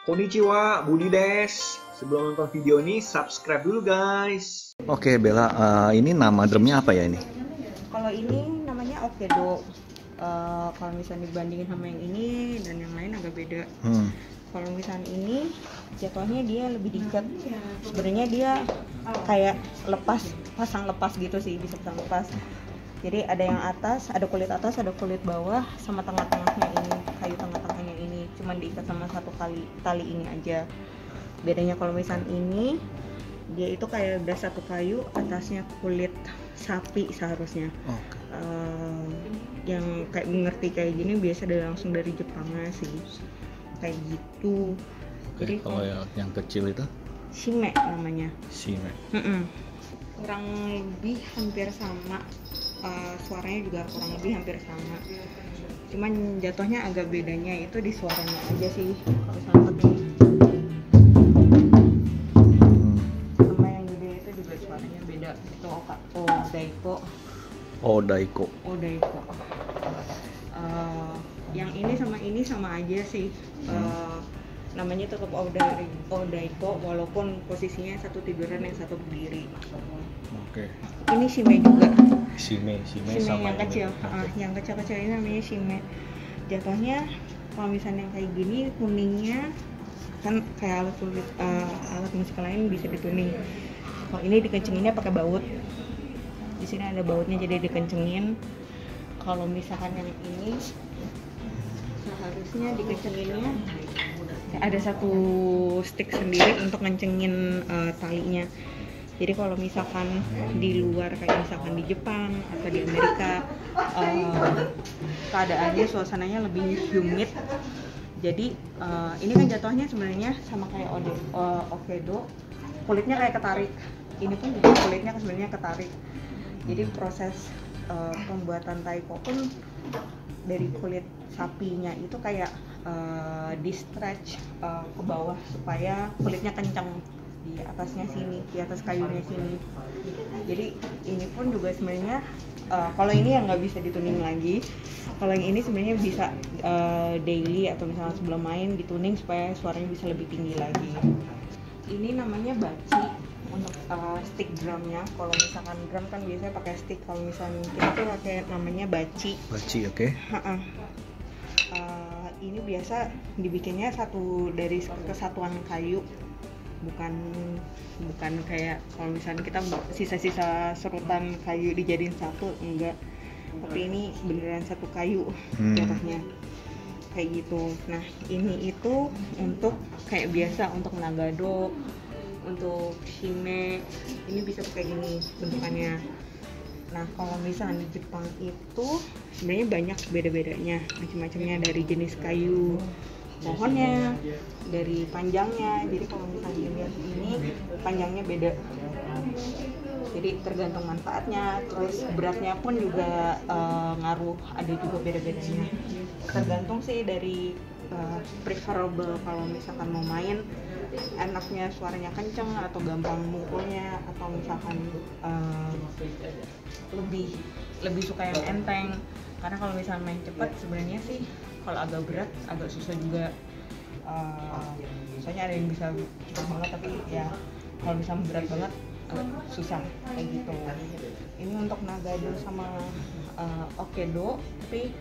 Konnichiwa, Budi des. Sebelum nonton video ini, subscribe dulu guys. Oke Bella, ini nama drumnya apa ya ini? Kalau ini namanya Okedo. Kalau misalnya dibandingin sama yang ini dan yang lain agak beda. Kalau misalnya ini jatuhnya dia lebih diikat. Sebenarnya dia kayak pasang lepas gitu sih, bisa pasang lepas. Jadi ada yang atas, ada kulit bawah, sama tengah-tengahnya ini, kayu tengah-tengahnya ini, cuman diikat sama satu tali ini aja. Bedanya kalau misalnya ini, dia itu kayak udah satu kayu, atasnya kulit sapi seharusnya. Yang kayak mengerti kayak gini biasa langsung dari Jepangnya sih, kayak gitu. Jadi kalau yang kecil itu? Shime namanya. Shime. Kurang lebih hampir sama, suaranya juga kurang lebih hampir sama. Cuman jatuhnya agak bedanya itu di suaranya aja sih. Kalau sama ini sama yang gede itu juga suaranya beda. Itu Odaiko. Yang ini sama aja sih. Namanya tetap Odaiko walaupun posisinya satu tiduran yang satu berdiri. Oke. Ini Shime juga. Shime Sama yang kecil. Yang kecil-kecil ini namanya Shime. Jatuhnya kalau misalnya yang kayak gini tuningnya kan kayak alat musik lain bisa dituning. Kalau ini dikencenginnya pakai baut. Di sini ada bautnya jadi dikencengin. Kalau misalkan yang ini seharusnya dikecenginnya ada satu stick sendiri untuk ngencengin talinya. Jadi kalau misalkan di luar kayak misalkan di Jepang atau di Amerika, keadaannya suasananya lebih humid. Jadi ini kan jatuhnya sebenarnya sama kayak Okedo, kulitnya kayak ketarik. Ini pun juga kulitnya sebenarnya ketarik. Jadi proses pembuatan taiko pun dari kulit sapinya itu kayak di stretch ke bawah supaya kulitnya kencang di atasnya sini, di atas kayunya sini. Jadi ini pun juga sebenarnya kalau ini yang nggak bisa dituning lagi. Kalau yang ini sebenarnya bisa daily atau misalnya sebelum main dituning supaya suaranya bisa lebih tinggi lagi. Ini namanya bachi untuk stick drumnya. Kalau misalkan drum kan biasanya pakai stick. Kalau misalnya kita tuh pakai namanya bachi. Bachi, oke. Ini biasa dibikinnya dari kesatuan kayu, bukan kayak kalau misalnya kita sisa-sisa serutan kayu dijadiin satu, enggak, tapi ini beneran satu kayu jatuhnya kayak gitu. Nah ini itu untuk kayak biasa untuk nagado, untuk shime ini bisa kayak gini bentukannya. Nah kalau misalnya di Jepang itu sebenarnya banyak beda-bedanya, macam-macamnya, dari jenis kayu pohonnya, dari panjangnya. Jadi kalau misalnya dilihat ini panjangnya beda, jadi tergantung manfaatnya. Terus beratnya pun juga ngaruh, ada juga beda-bedanya. Tergantung sih dari preferable kalau misalkan mau main enaknya suaranya kenceng atau gampang mukulnya, atau misalkan lebih suka yang enteng. Karena kalau misalnya main cepat sebenarnya sih kalau agak berat agak susah juga. Soalnya ada yang bisa cepat banget, tapi ya kalau misalnya berat banget susah kayak gitu. Ini untuk nagado sama Okedo, tapi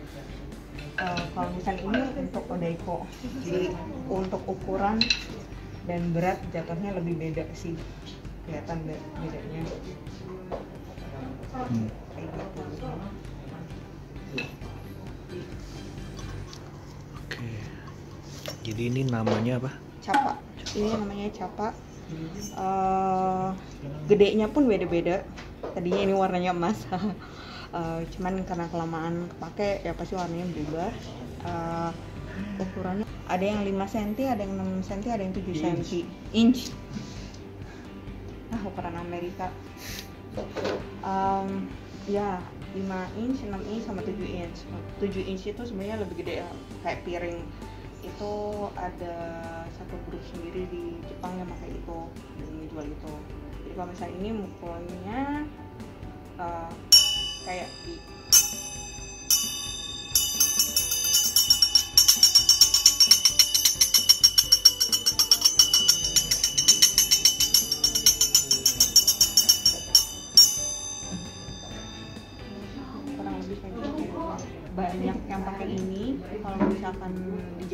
kalau misalnya ini untuk Odaiko. Jadi untuk ukuran dan berat jatuhnya lebih beda sih, kelihatan bedanya kayak gitu. Oke. Jadi ini namanya apa? Capa. Ini namanya capa. Gedenya pun beda-beda. Tadinya ini warnanya emas. Cuman karena kelamaan kepake ya pasti warnanya berubah. Ukurannya ada yang 5 cm, ada yang 6 cm, ada yang 7 cm. Inch. Ukuran Amerika. Ya 5 inch, 6 inch, sama 7 inch. 7 inch itu sebenarnya lebih gede ya, kayak piring. Itu ada satu grup sendiri di Jepang yang pakai itu dan menjual itu. Jadi kalau misalnya ini mukulnya kayak di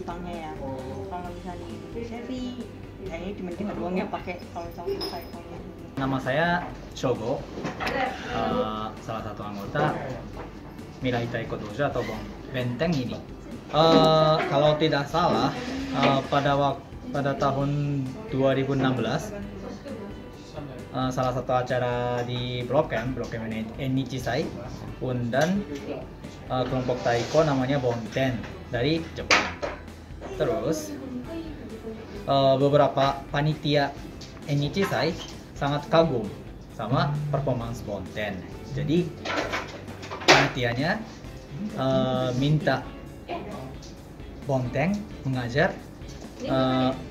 Jepangnya ya. Kalau misalnya di Indonesia sih kayaknya cuma kita doang yang pakai kalau misalnya taikonya. Nama saya Shogo, salah satu anggota Mirai Taiko Dojo atau benteng ini. Kalau tidak salah, pada tahun 2016, salah satu acara di Blok M Nichisai, undang kelompok taiko namanya Bonten dari Jepang. Terus beberapa panitia Nichisai sangat kagum sama performance Bonten. Jadi panitianya minta Bonten mengajar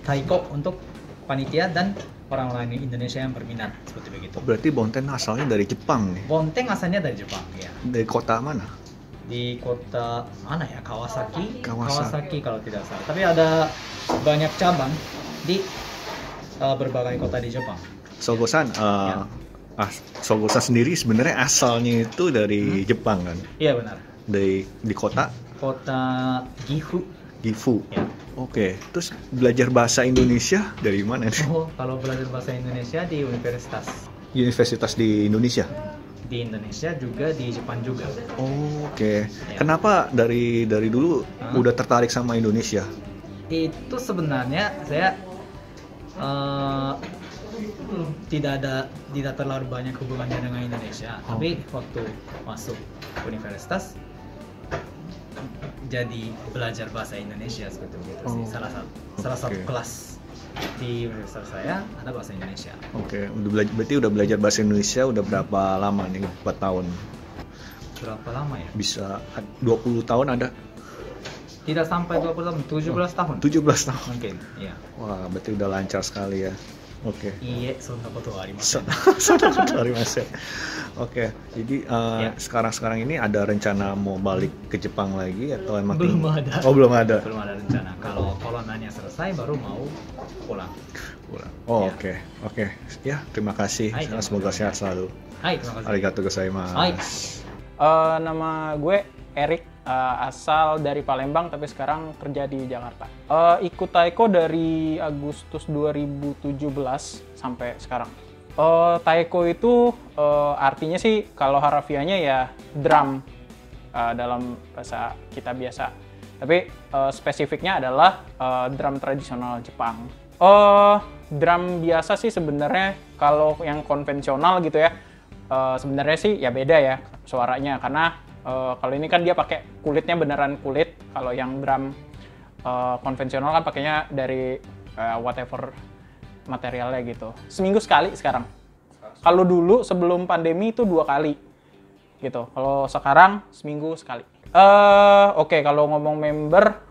taiko untuk panitia dan orang-orang Indonesia yang berminat seperti begitu. Berarti Bonten asalnya dari Jepang nih. Bonten asalnya dari Jepang ya. Dari kota mana? Di kota mana ya? Kawasaki. Kawasaki kalau tidak salah. Tapi ada banyak cabang di berbagai kota di Jepang. Sogo-san, Sogo-san sendiri sebenarnya asalnya itu dari Jepang kan? Iya benar. Di kota Gifu. Ya. Oke, terus belajar bahasa Indonesia dari mana nih? Kalau belajar bahasa Indonesia di Universitas di Indonesia? Di Indonesia juga, di Jepang juga. Oke. Ya. Kenapa dari dulu udah tertarik sama Indonesia? Itu sebenarnya saya tidak terlalu banyak hubungannya dengan Indonesia. Tapi waktu masuk universitas jadi belajar bahasa Indonesia seperti itu sih. Salah satu kelas di universitas saya ada bahasa Indonesia. Oke, berarti udah belajar bahasa Indonesia udah berapa lama nih? 4 tahun. Berapa lama ya? Bisa 20 tahun ada? Tidak sampai 20 tahun, 17 tahun. 17 tahun. Mungkin, iya. Wah, berarti udah lancar sekali ya. Oke. Iya, sonda koto wa arimasen. Oke, jadi sekarang ini ada rencana mau balik ke Jepang lagi atau emang Belum ada. Oh, belum ada. Belum ada rencana. Kalau coronanya selesai baru mau pulang. Oh, Ya. oke. Ya, terima kasih. Hai, terima Semoga kasih. sehat selalu. Hai, terima kasih. Arigatou gozaimasu. Hai. Nama gue Erik, asal dari Palembang tapi sekarang kerja di Jakarta. Ikut taiko dari Agustus 2017 sampai sekarang. Taiko itu artinya sih kalau harafiahnya ya drum dalam bahasa kita biasa. Tapi spesifiknya adalah drum tradisional Jepang. Drum biasa sih sebenarnya kalau yang konvensional gitu ya, sebenarnya sih ya beda ya suaranya karena kalau ini kan dia pakai kulitnya beneran kulit. Kalau yang drum konvensional kan pakainya dari whatever materialnya gitu. Seminggu sekali sekarang. Kalau dulu sebelum pandemi itu 2 kali gitu. Kalau sekarang seminggu sekali. Oke, kalau ngomong member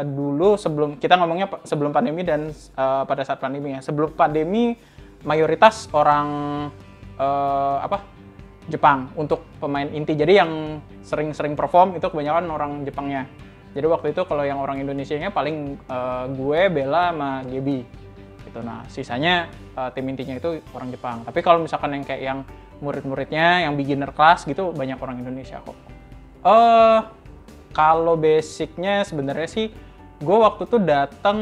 dulu kita ngomongnya sebelum pandemi dan pada saat pandemi ya. Sebelum pandemi mayoritas orang Jepang untuk pemain inti. Jadi yang sering-sering perform itu kebanyakan orang Jepangnya. Jadi waktu itu kalau yang orang Indonesianya paling gue, Bella, sama Gaby gitu. Nah, sisanya tim intinya itu orang Jepang. Tapi kalau misalkan yang kayak yang murid-muridnya, yang beginner class gitu, banyak orang Indonesia kok. Kalau basicnya sebenarnya sih, gue waktu itu datang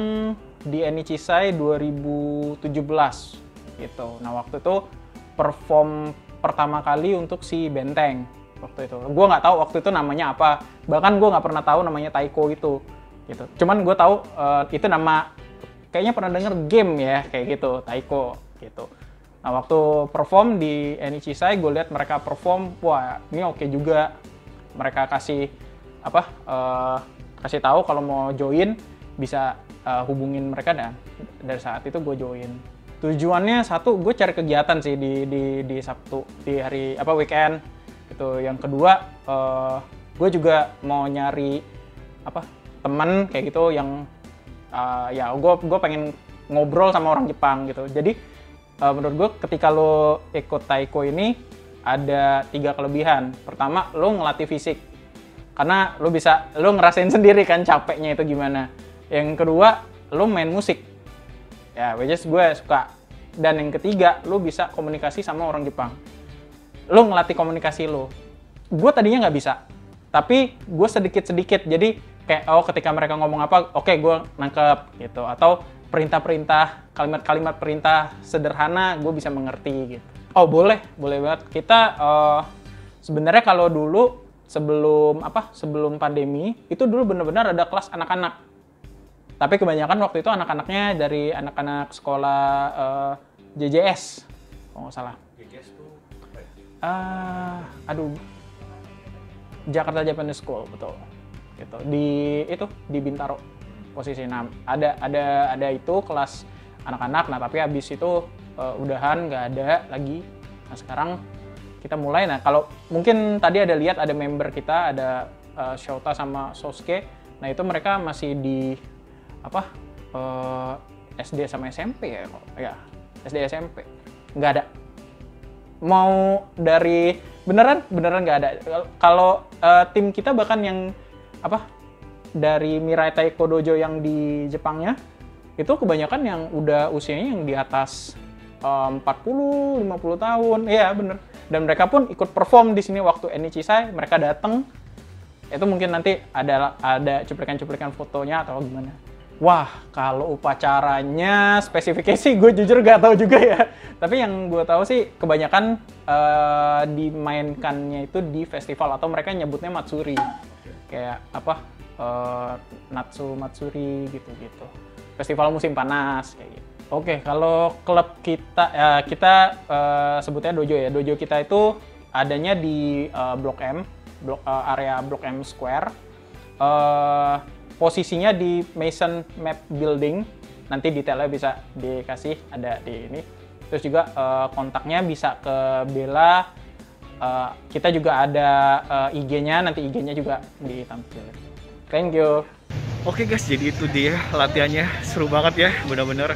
di Nichisai 2017 gitu. Nah, waktu itu perform pertama kali untuk si Benteng waktu itu. Gue nggak tahu waktu itu namanya apa. Bahkan gue nggak pernah tahu namanya Taiko gitu. Cuman gue tahu itu nama, kayaknya pernah denger game ya kayak gitu, Taiko gitu. Nah, waktu perform di Nichisai, gue lihat mereka perform, wah ini oke juga. Mereka kasih kasih tahu kalau mau join bisa hubungin mereka, dan dari saat itu gue join. Tujuannya satu, gue cari kegiatan sih di Sabtu, di hari weekend gitu. Yang kedua, gue juga mau nyari teman kayak gitu yang gue pengen ngobrol sama orang Jepang gitu. Jadi menurut gue ketika lo ikut Taiko ini ada 3 kelebihan. Pertama, lo ngelatih fisik karena lo ngerasain sendiri kan capeknya itu gimana. Yang kedua, lo main musik ya, which is gue suka. Dan yang ketiga, lo bisa komunikasi sama orang Jepang. Lo ngelatih komunikasi lo. Gue tadinya nggak bisa, tapi gue sedikit-sedikit. Jadi kayak ketika mereka ngomong apa, oke gue nangkep gitu, atau perintah-perintah, kalimat-kalimat perintah sederhana gue bisa mengerti gitu. Oh boleh banget. Kita sebenarnya kalau dulu sebelum pandemi itu dulu benar-benar ada kelas anak-anak. Tapi kebanyakan waktu itu anak-anaknya dari anak-anak sekolah JJS, kalau nggak salah. JJS tuh Jakarta Japanese School, betul. Gitu. Di Bintaro posisinya. Ada itu kelas anak-anak. Nah tapi habis itu udahan nggak ada lagi. Nah sekarang kita mulai. Nah kalau mungkin tadi ada lihat ada member kita ada Shota sama Sosuke. Nah itu mereka masih di SD sama SMP ya SD SMP nggak ada. Mau dari beneran nggak ada. Kalau tim kita bahkan yang dari Mirai Taiko Dojo yang di Jepangnya itu kebanyakan yang udah usianya yang di atas 40-50 tahun. Iya bener. Dan mereka pun ikut perform di sini waktu Enichishai, mereka datang. Itu mungkin nanti ada cuplikan-cuplikan fotonya atau gimana. Wah, kalau upacaranya spesifikasi gue jujur gak tahu juga ya. Tapi yang gue tahu sih kebanyakan dimainkannya itu di festival atau mereka nyebutnya Matsuri. Kayak Natsu Matsuri gitu-gitu. Festival musim panas kayak gitu. Oke, kalau klub kita sebutnya dojo ya. Dojo kita itu adanya di Blok M, area Blok M Square. Posisinya di Mason Map Building. Nanti detailnya bisa dikasih ada di ini. Terus juga kontaknya bisa ke Bella. Kita juga ada IG-nya, nanti IG-nya juga ditampilkan. Thank you. Oke guys, jadi itu dia latihannya, seru banget ya, bener-bener.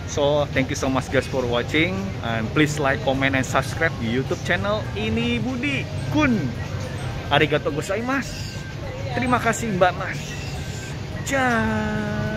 So, thank you so much guys for watching, and please like, comment, and subscribe di YouTube channel Ini Budi Kun. Arigatou gozaimasu. Terima kasih Mbak Mas. Ciao.